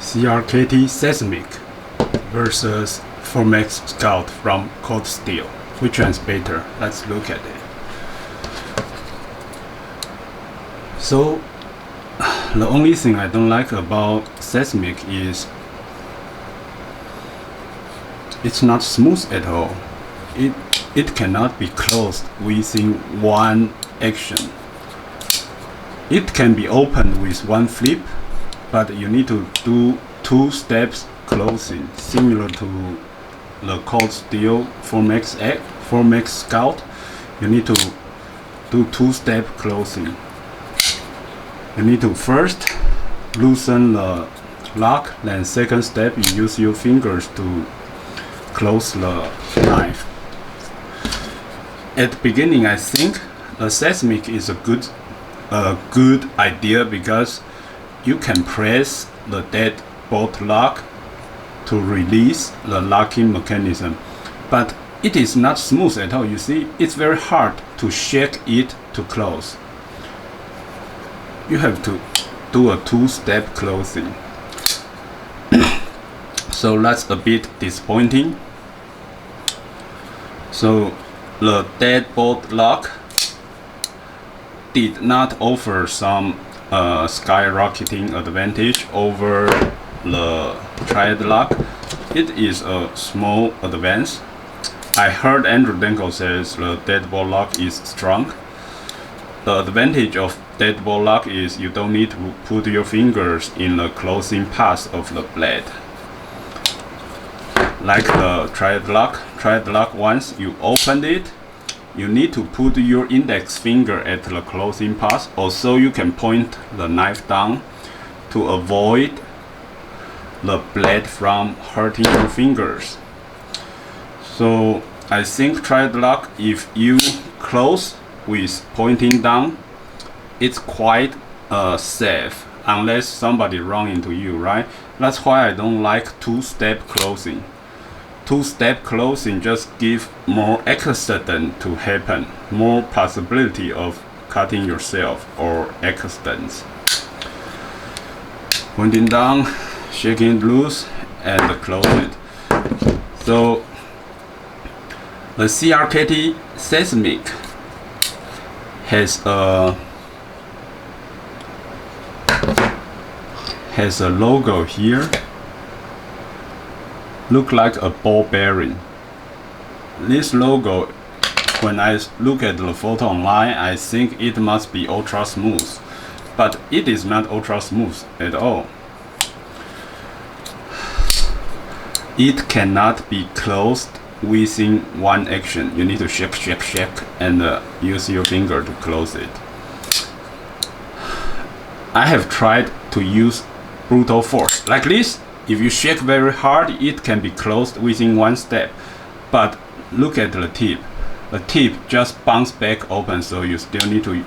CRKT Seismic versus Formex Scout from cold steel. Which one's better? Let's look at it. So the only thing I don't like about Seismic is it's not smooth at all. It cannot be closed within one action. It can be opened with one flip, but you need to do 2 steps closing, similar to the cold steel Formex Scout. You need to do 2-step closing. You need to first loosen the lock, then second step you use your fingers to close the knife. At the beginning, I think the Seismic is a good idea because you can press the deadbolt lock to release the locking mechanism, but it is not smooth at all. You see, it's very hard to shake it to close. You have to do a 2-step closing. So that's a bit disappointing. So the deadbolt lock did not offer some skyrocketing advantage over the triad lock. It is a small advance. I heard Andrew Danko says the deadbolt lock is strong. The advantage of deadbolt lock is you don't need to put your fingers in the closing path of the blade. Like the triad lock, once you open it, you need to put your index finger at the closing path, also you can point the knife down to avoid the blade from hurting your fingers. So I think triad lock, if you close with pointing down, it's quite safe unless somebody run into you, right? That's why I don't like 2-step closing. 2-step closing just give more accident to happen, more possibility of cutting yourself or accidents. Pointing down, shaking it loose, and close it. So the CRKT Seismic has a logo here. Look like a ball bearing. This logo, when I look at the photo online, I think it must be ultra smooth, but it is not ultra smooth at all. It cannot be closed within one action. You need to shake and use your finger to close it. I have tried to use brutal force like this. If you shake very hard, it can be closed within 1 step. But look at the tip. The tip just bounce back open, so you still need to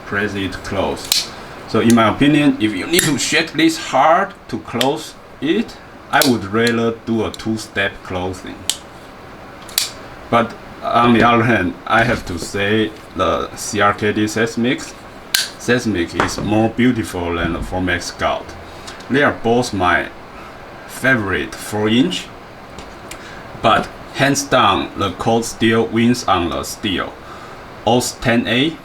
press it close. So in my opinion, if you need to shake this hard to close it, I would rather do a 2-step closing. But on the other hand, I have to say the CRKT Seismic is more beautiful than the Formex Scout. They are both my favorite 4-inch, but hands down the cold steel wins on the steel. OS 10A,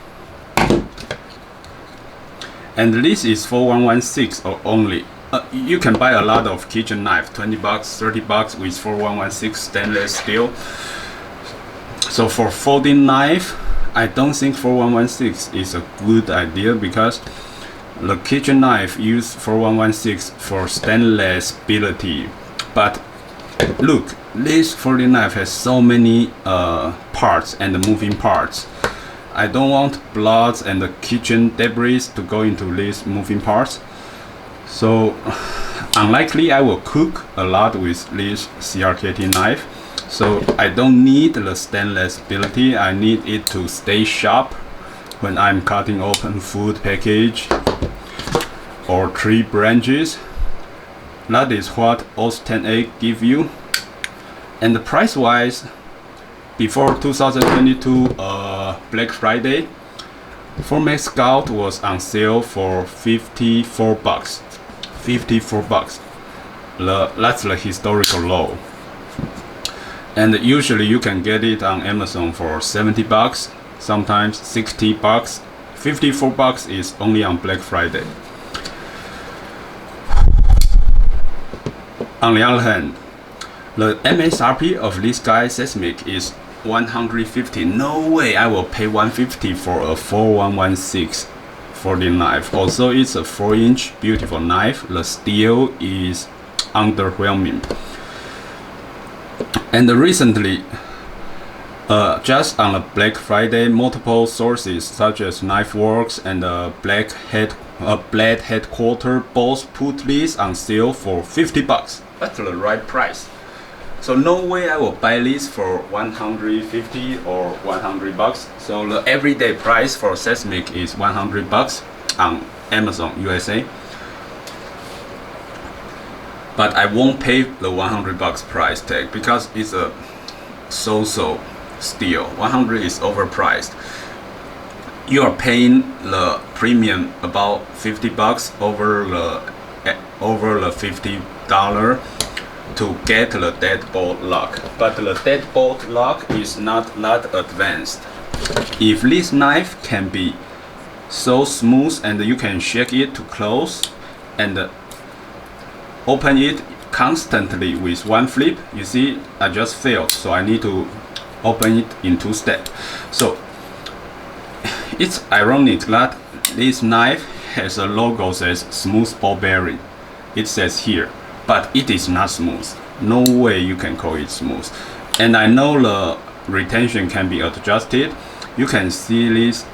and this is 4116 only. You can buy a lot of kitchen knife, $20, $30 with 4116 stainless steel. So for folding knife, I don't think 4116 is a good idea because the kitchen knife use 4116 for stainless ability. But look, this folding knife has so many parts and moving parts. I don't want blood and the kitchen debris to go into these moving parts. So unlikely I will cook a lot with this CRKT knife. So I don't need the stainless ability. I need it to stay sharp when I'm cutting open food package or tree branches. That is what OS 10A give you. And price wise, before 2022 Black Friday, Formex Scout was on sale for $54. $54. That's the historical low. And usually you can get it on Amazon for 70 bucks, sometimes 60 bucks. 54 bucks is only on Black Friday. On the other hand, the MSRP of this guy Seismic is 150. No way I will pay 150 for a 4116 for the knife. Also, it's a 4-inch beautiful knife. The steel is underwhelming. And recently, just on a Black Friday, multiple sources such as KnifeWorks and Blade Headquarter both put this on sale for 50 bucks. That's the right price. So no way I will buy this for 150 or 100 bucks. So the everyday price for Seismic is 100 bucks on Amazon USA. But I won't pay the 100 bucks price tag because it's a so-so steel. 100 is overpriced. You are paying the premium about 50 bucks over the $50 to get the deadbolt lock. But the deadbolt lock is not that advanced. If this knife can be so smooth and you can shake it to close and open it constantly with one flip, you see I just failed, so I need to open it in 2 steps. So it's ironic that this knife has a logo says smooth ball bearing. It says here, but it is not smooth. No way you can call it smooth. And I know the retention can be adjusted. You can see this,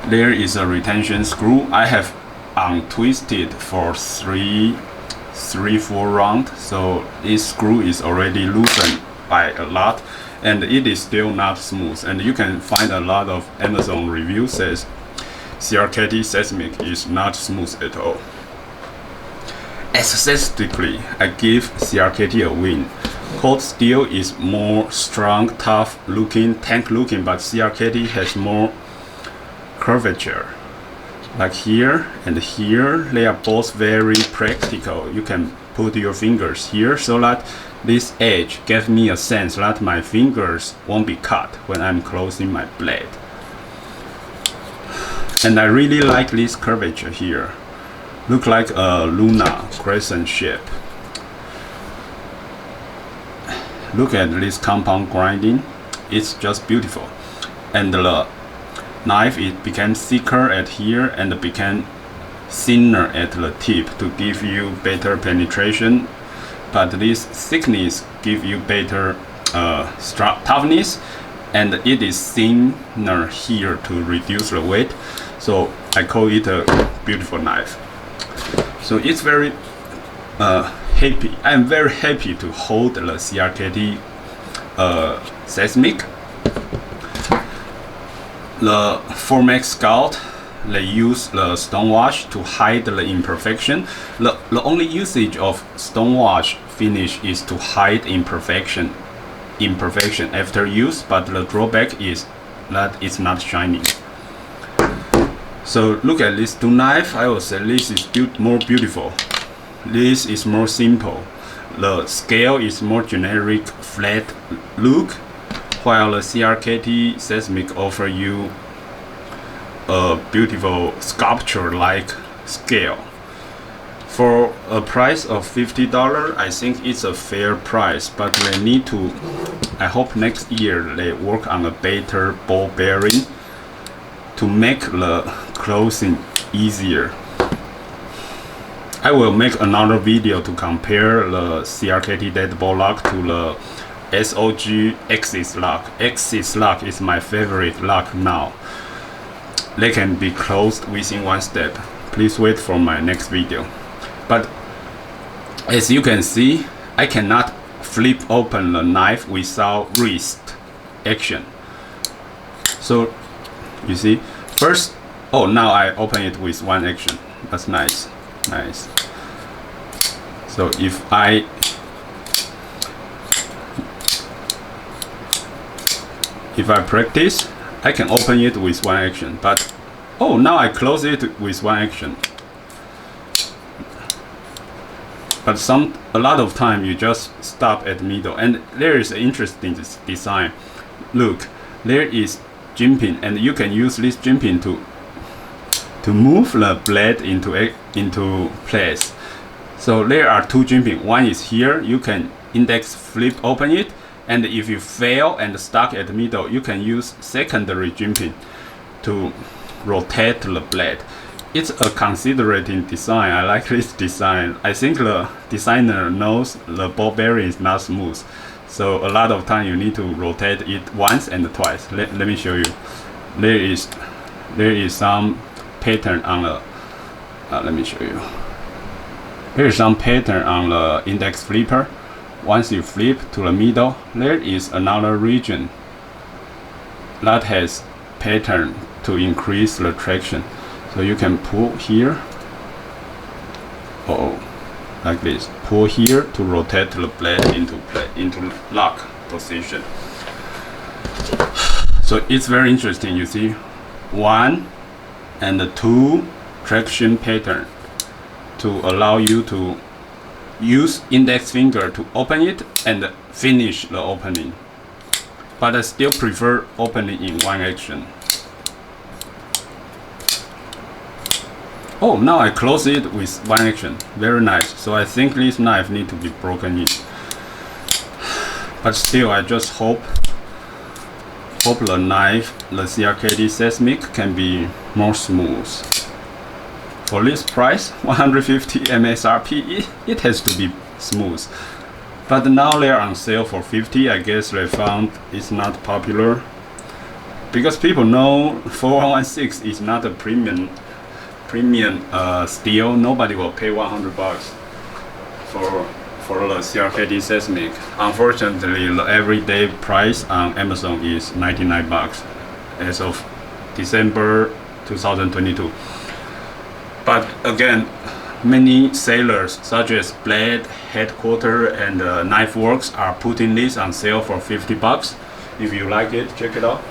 there is a retention screw. I have untwisted for 3-4 rounds, so this screw is already loosened by a lot, and it is still not smooth. And you can find a lot of Amazon reviews says CRKT Seismic is not smooth at all. Aesthetically, I give CRKT a win. Cold steel is more strong, tough looking, tank looking, but CRKT has more curvature. Like here and here, they are both very practical. You can put your fingers here so that this edge gives me a sense that my fingers won't be cut when I'm closing my blade. And I really like this curvature here. Look like a Luna crescent shape. Look at this compound grinding. It's just beautiful. And the knife, it became thicker at here and became thinner at the tip to give you better penetration. But this thickness give you better toughness, and it is thinner here to reduce the weight. So I call it a beautiful knife. So it's very happy. I'm very happy to hold the CRKT Seismic. The Formax Scout, they use the stonewash to hide the imperfection. The only usage of stonewash finish is to hide imperfection after use, but the drawback is that it's not shining. So look at these two knives. I will say this is more beautiful. This is more simple. The scale is more generic, flat look, while the CRKT Seismic offer you a beautiful sculpture-like scale. For a price of $50, I think it's a fair price, but they need to, I hope next year they work on a better ball bearing to make the closing easier. I will make another video to compare the CRKT deadbolt lock to the SOG Axis lock. Axis lock is my favorite lock now. They can be closed within 1 step. Please wait for my next video. But as you can see, I cannot flip open the knife without wrist action. So you see, first, oh, now I open it with one action. That's nice, nice. So if I practice, I can open it with one action, but oh, now I close it with one action. but a lot of time you just stop at middle. And there is an interesting design. Look, there is jimping, and you can use this jimping to move the blade into place. So there are two jimping. One is here, you can index flip open it, and if you fail and stuck at the middle, you can use secondary jimping to rotate the blade. It's a considerating design. I like this design. I think the designer knows the ball bearing is not smooth, so a lot of time you need to rotate it once and twice. Let me show you. There is some pattern on the let me show you. Here is some pattern on the index flipper. Once you flip to the middle, there is another region that has pattern to increase the traction. So you can pull here, like this. Pull here to rotate the blade into lock position. So it's very interesting. You see, 1 and 2 traction pattern to allow you to use index finger to open it and finish the opening. But I still prefer opening in one action. Oh, now I close it with one action. Very nice. So I think this knife need to be broken in. But still, I just hope the knife, the CRKT Seismic, can be more smooth. For this price, 150 MSRP, it has to be smooth. But now they're on sale for 50. I guess they found it's not popular because people know 4116 is not a premium steel. Nobody will pay 100 bucks for the CRKT Seismic. Unfortunately, the everyday price on Amazon is 99 bucks as of December 2022. But again, many sellers such as Blade, Headquarter, and Knife Works are putting this on sale for 50 bucks. If you like it, check it out.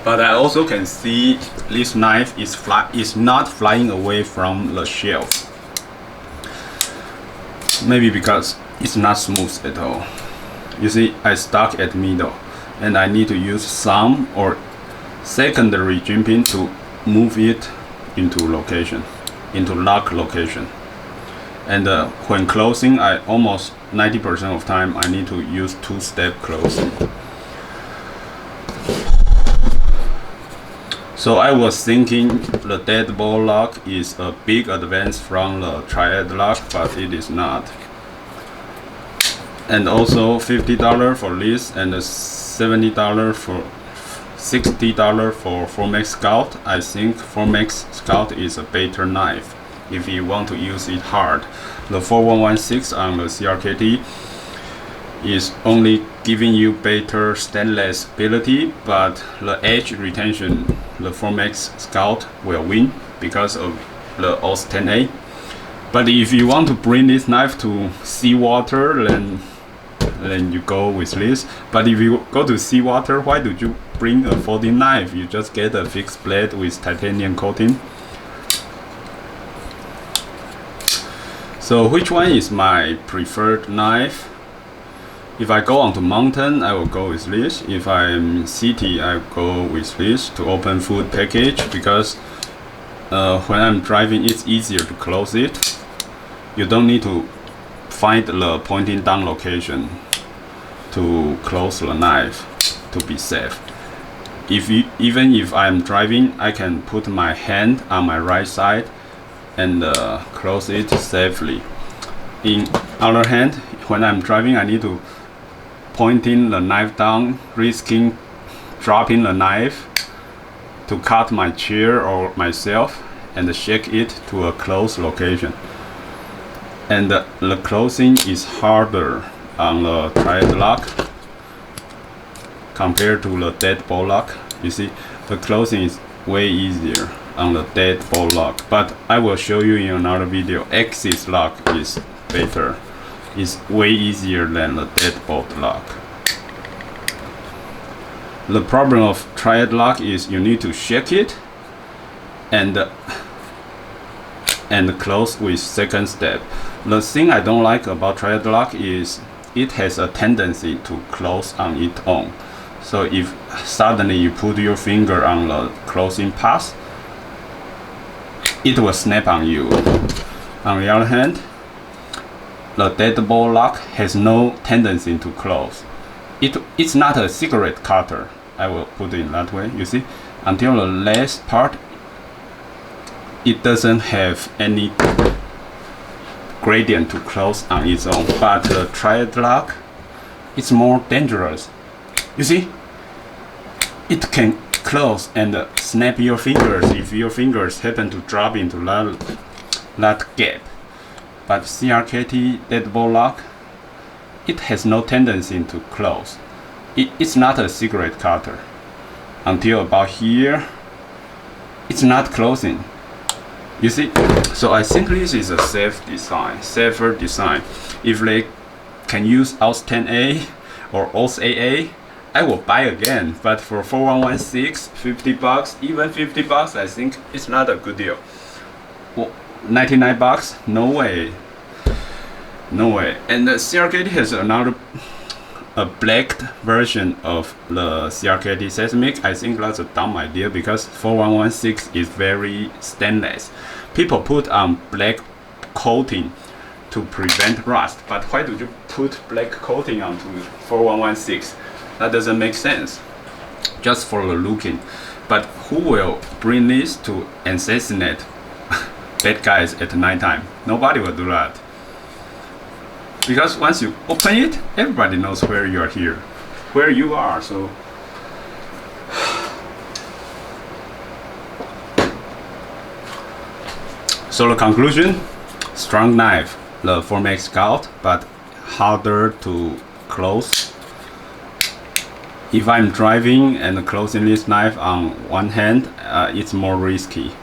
But I also can see this knife is not flying away from the shelf. Maybe because it's not smooth at all. You see, I stuck at middle, and I need to use some or secondary jimping to move it into location, into lock location. And when closing, I almost 90% of time I need to use two-step closing. So I was thinking the dead ball lock is a big advance from the triad lock, but it is not. And also $50 for this, and $70 for $60 for 4max Scout. I think 4max Scout is a better knife if you want to use it hard. The 4116 on the CRKT is only giving you better stainless ability, but the edge retention, the 4max Scout will win because of the OS 10A. But if you want to bring this knife to seawater, then you go with this. But if you go to seawater, why do you bring a folding knife? You just get a fixed blade with titanium coating. So which one is my preferred knife? If I go onto mountain, I will go with this. If I'm in city, I go with this to open food package, because when I'm driving, it's easier to close it. You don't need to find the pointing down location to close the knife to be safe. Even if I'm driving, I can put my hand on my right side and close it safely. In other hand, when I'm driving, I need to pointing the knife down, risking dropping the knife to cut my chair or myself, and shake it to a close location. And the closing is harder on the triad lock compared to the dead ball lock. You see, the closing is way easier on the dead ball lock, but I will show you in another video. Axis lock is better. It's way easier than the dead bolt lock. The problem of triad lock is you need to shake it, and and close with second step. The thing I don't like about triad lock is it has a tendency to close on its own. So if suddenly you put your finger on the closing path, it will snap on you. On the other hand, the deadbolt lock has no tendency to close. It's not a cigarette cutter. I will put it that way. You see, until the last part, it doesn't have any gradient to close on its own. But the triad lock, it's more dangerous. You see, it can close and snap your fingers if your fingers happen to drop into that gap. But CRKT deadbolt lock, it has no tendency to close. It's not a cigarette cutter. Until about here, it's not closing. You see, so I think this is a safer design. If they can use AUS 10A or AUS AA, I will buy again. But for 4116, $50, even $50, I think it's not a good deal. Well, $99, no way, no way. And the CRKT has a blacked version of the CRKT Seismic. I think that's a dumb idea because 4116 is very stainless. People put on black coating to prevent rust, but why do you put black coating onto 4116? That doesn't make sense. Just for the looking. But who will bring this to assassinate bad guys at nighttime? Nobody will do that. Because once you open it, everybody knows where you are here, where you are. So the conclusion: strong knife, the Formex Scout, but harder to close. If I'm driving and closing this knife on one hand, it's more risky.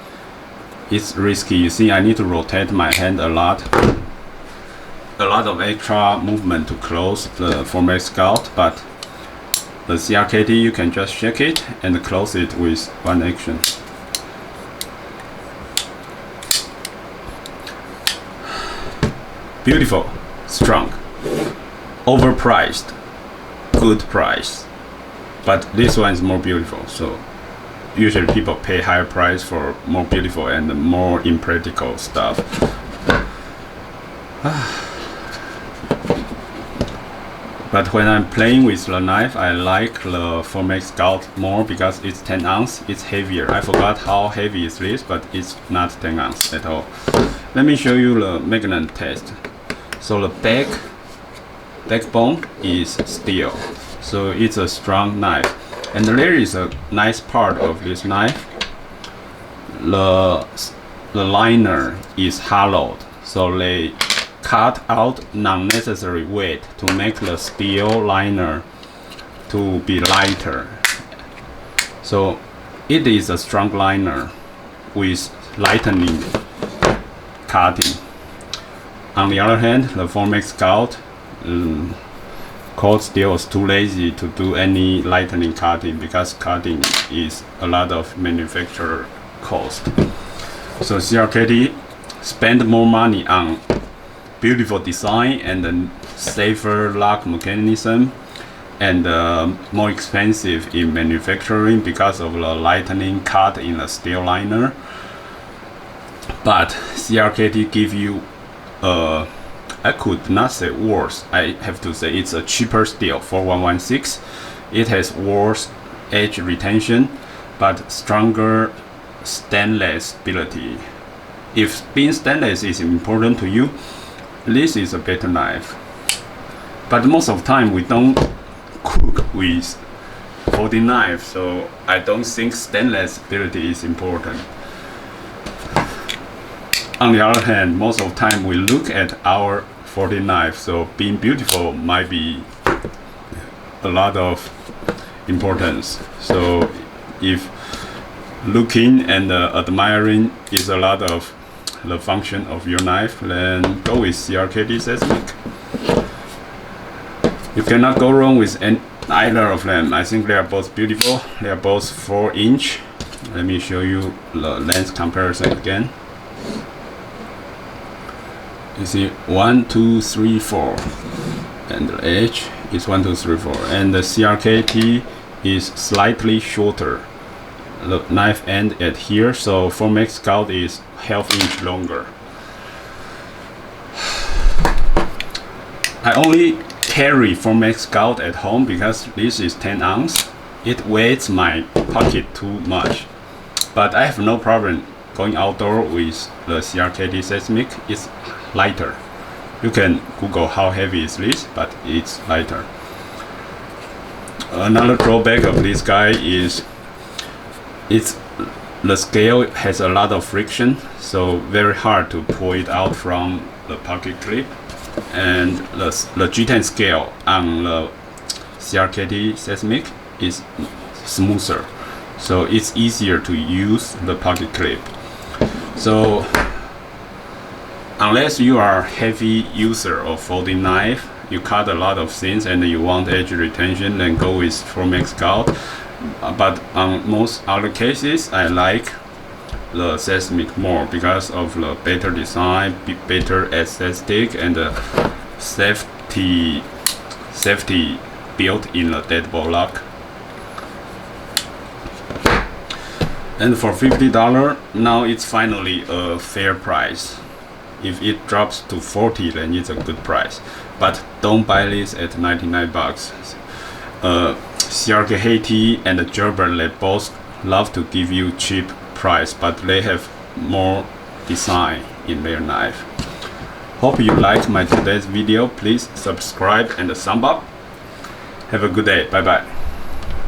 It's risky. You see, I need to rotate my hand a lot of extra movement to close the Formex Scout, but the CRKT, you can just shake it and close it with one action. Beautiful, strong, overpriced, good price, but this one is more beautiful. So usually people pay higher price for more beautiful and more impractical stuff. But when I'm playing with the knife, I like the Formex Scout more because it's 10 ounce, it's heavier. I forgot how heavy is this, but it's not 10 ounce at all. Let me show you the magnet test. So the backbone is steel, so it's a strong knife. And there is a nice part of this knife. The liner is hollowed, so they cut out non-necessary weight to make the steel liner to be lighter. So it is a strong liner with lightening cutting. On the other hand, the Formex Scout cold steel is too lazy to do any lightening cutting because cutting is a lot of manufacturer cost. So CRKT spend more money on beautiful design and a safer lock mechanism, and more expensive in manufacturing because of the lightening cut in the steel liner. But CRKT give you I could not say worse, I have to say it's a cheaper steel. 4116, it has worse edge retention but stronger stainless ability. If being stainless is important to you, this is a better knife. But most of the time we don't cook with folding knife, so I don't think stainless ability is important. On the other hand, most of the time we look at our folding knife, so being beautiful might be a lot of importance. So if looking and admiring is a lot of the function of your knife, then go with CRKT Seismic. You cannot go wrong with either of them. I think they are both beautiful. They are both 4-inch. Let me show you the length comparison again. You see 1, 2, 3, 4, and the edge is 1, 2, 3, 4, and the CRKT is slightly shorter. The knife end at here, so Formex Scout is ½ inch longer. I only carry Formex Scout at home because this is 10 ounce. It weighs my pocket too much, but I have no problem going outdoor with the CRKT Seismic. It's lighter. You can Google how heavy is this, but it's lighter. Another drawback of this guy is the scale has a lot of friction, so very hard to pull it out from the pocket clip. And the G10 scale on the CRKT Seismic is smoother, so it's easier to use the pocket clip. So unless you are a heavy user of folding knife, you cut a lot of things and you want edge retention, then go with Formex Scout. But on most other cases, I like the Seismic more because of the better design, better aesthetic, and the safety built in the deadbolt lock. And for $50, now it's finally a fair price. If it drops to 40, then it's a good price. But don't buy this at 99 bucks. CRKT and Gerber, they both love to give you cheap price, but they have more design in their knife. Hope you liked my today's video. Please subscribe and thumb up. Have a good day. Bye bye.